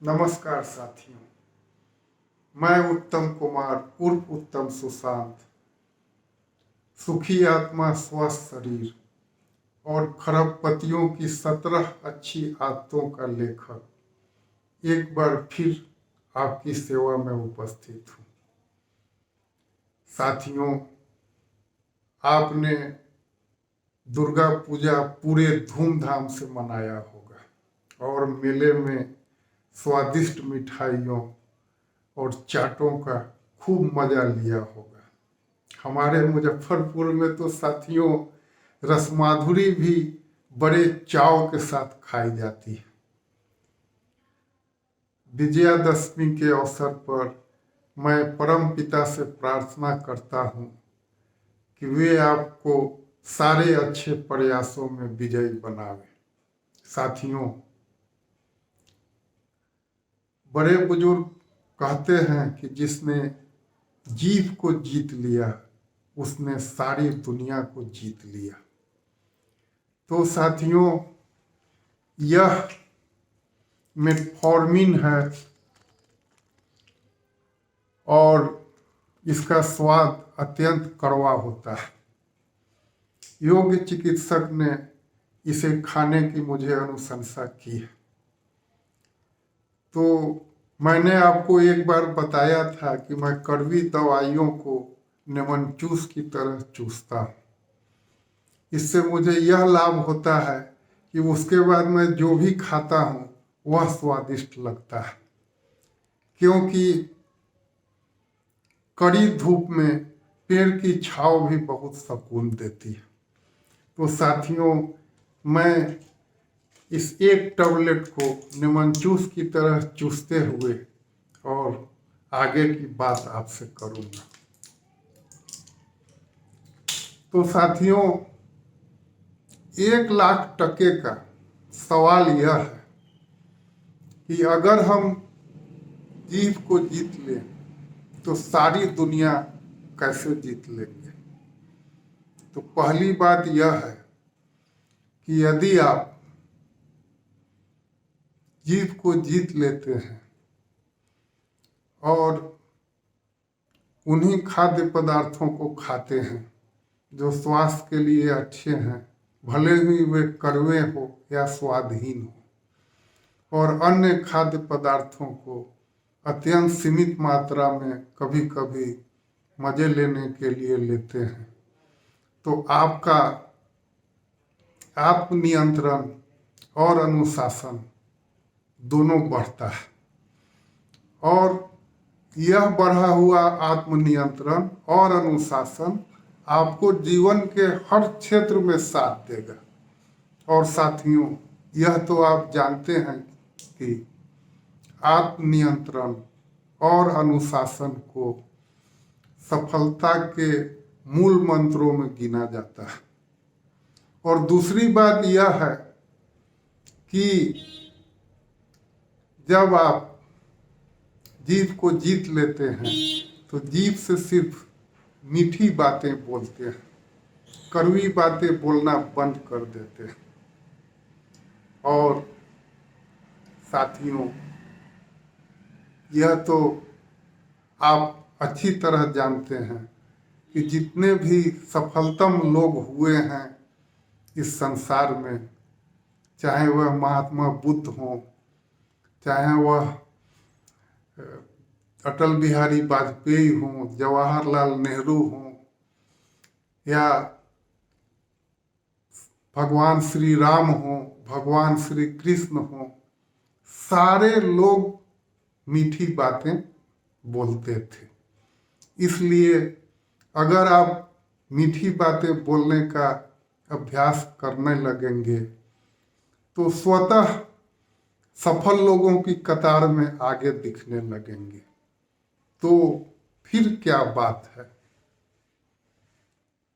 नमस्कार साथियों, मैं उत्तम कुमार उर्फ उत्तम सुशांत, सुखी आत्मा स्वस्थ शरीर और खरबपतियों की 17 अच्छी आदतों का लेखक एक बार फिर आपकी सेवा में उपस्थित हूँ। साथियों, आपने दुर्गा पूजा पूरे धूमधाम से मनाया होगा और मेले में स्वादिष्ट मिठाइयों और चाटों का खूब मजा लिया होगा। हमारे मुजफ्फरपुर में तो साथियों रसमाधुरी भी बड़े चाव के साथ खाई जाती है। विजयादशमी के अवसर पर मैं परम पिता से प्रार्थना करता हूँ कि वे आपको सारे अच्छे प्रयासों में विजयी बनावे। साथियों, बड़े बुजुर्ग कहते हैं कि जिसने जीव को जीत लिया उसने सारी दुनिया को जीत लिया। तो साथियों, यह मेटफॉर्मिन है और इसका स्वाद अत्यंत कड़वा होता है। योग्य चिकित्सक ने इसे खाने की मुझे अनुशंसा की है। तो मैंने आपको एक बार बताया था कि मैं कड़वी दवाइयों को लेमन जूस की तरह चूसता हूँ। इससे मुझे यह लाभ होता है कि उसके बाद मैं जो भी खाता हूँ वह स्वादिष्ट लगता है, क्योंकि कड़ी धूप में पेड़ की छांव भी बहुत सुकून देती है। तो साथियों, मैं इस एक टैबलेट को लेमन जूस की तरह चूसते हुए और आगे की बात आपसे करूँगा। तो साथियों, 1,00,000 का सवाल यह है कि अगर हम जीव को जीत लें तो सारी दुनिया कैसे जीत लेंगे। तो पहली बात यह है कि यदि आप जीव को जीत लेते हैं और उन्हीं खाद्य पदार्थों को खाते हैं जो स्वास्थ्य के लिए अच्छे हैं, भले ही वे कड़वे हो या स्वादहीन हो, और अन्य खाद्य पदार्थों को अत्यंत सीमित मात्रा में कभी कभी मजे लेने के लिए लेते हैं, तो आपका आत्मनियंत्रण और अनुशासन दोनों बढ़ता है। और यह बढ़ा हुआ आत्मनियंत्रण और अनुशासन आपको जीवन के हर क्षेत्र में साथ देगा। और साथियों, यह तो आप जानते हैं कि आत्मनियंत्रण और अनुशासन को सफलता के मूल मंत्रों में गिना जाता है। और दूसरी बात यह है कि जब आप जीव को जीत लेते हैं तो जीव से सिर्फ मीठी बातें बोलते हैं, कड़वी बातें बोलना बंद कर देते हैं। और साथियों, यह तो आप अच्छी तरह जानते हैं कि जितने भी सफलतम लोग हुए हैं इस संसार में, चाहे वह महात्मा बुद्ध हों, चाहे वह अटल बिहारी वाजपेयी हों, जवाहरलाल नेहरू हों, या भगवान श्री राम हों, भगवान श्री कृष्ण हों, सारे लोग मीठी बातें बोलते थे। इसलिए अगर आप मीठी बातें बोलने का अभ्यास करने लगेंगे तो स्वतः सफल लोगों की कतार में आगे दिखने लगेंगे। तो फिर क्या बात है,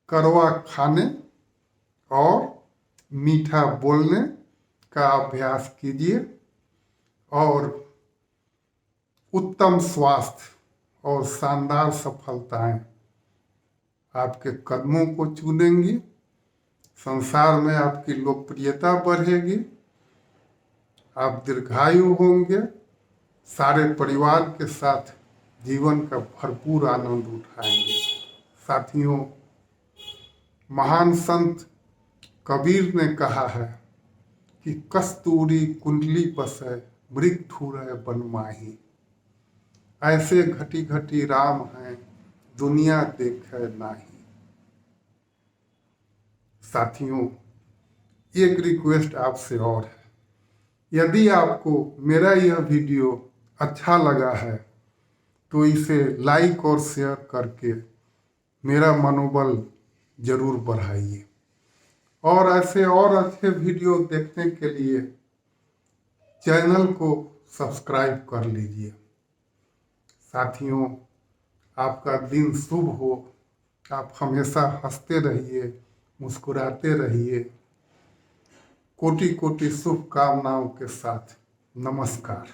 कड़वा खाने और मीठा बोलने का अभ्यास कीजिए और उत्तम स्वास्थ्य और शानदार सफलताएं आपके कदमों को चूमेंगी। संसार में आपकी लोकप्रियता बढ़ेगी, आप दीर्घायु होंगे सारे परिवार के साथ जीवन का भरपूर आनंद उठाएंगे। साथियों, महान संत कबीर ने कहा है कि कस्तूरी कुंडली बसै मृग ठुरै बन माही। ऐसे घटी घटी राम हैं दुनिया देखे नाही। साथियों, एक रिक्वेस्ट आपसे और है, यदि आपको मेरा यह वीडियो अच्छा लगा है तो इसे लाइक और शेयर करके मेरा मनोबल जरूर बढ़ाइए और ऐसे और अच्छे वीडियो देखने के लिए चैनल को सब्सक्राइब कर लीजिए। साथियों, आपका दिन शुभ हो। आप हमेशा हंसते रहिए, मुस्कुराते रहिए। कोटि कोटि शुभकामनाओं के साथ नमस्कार।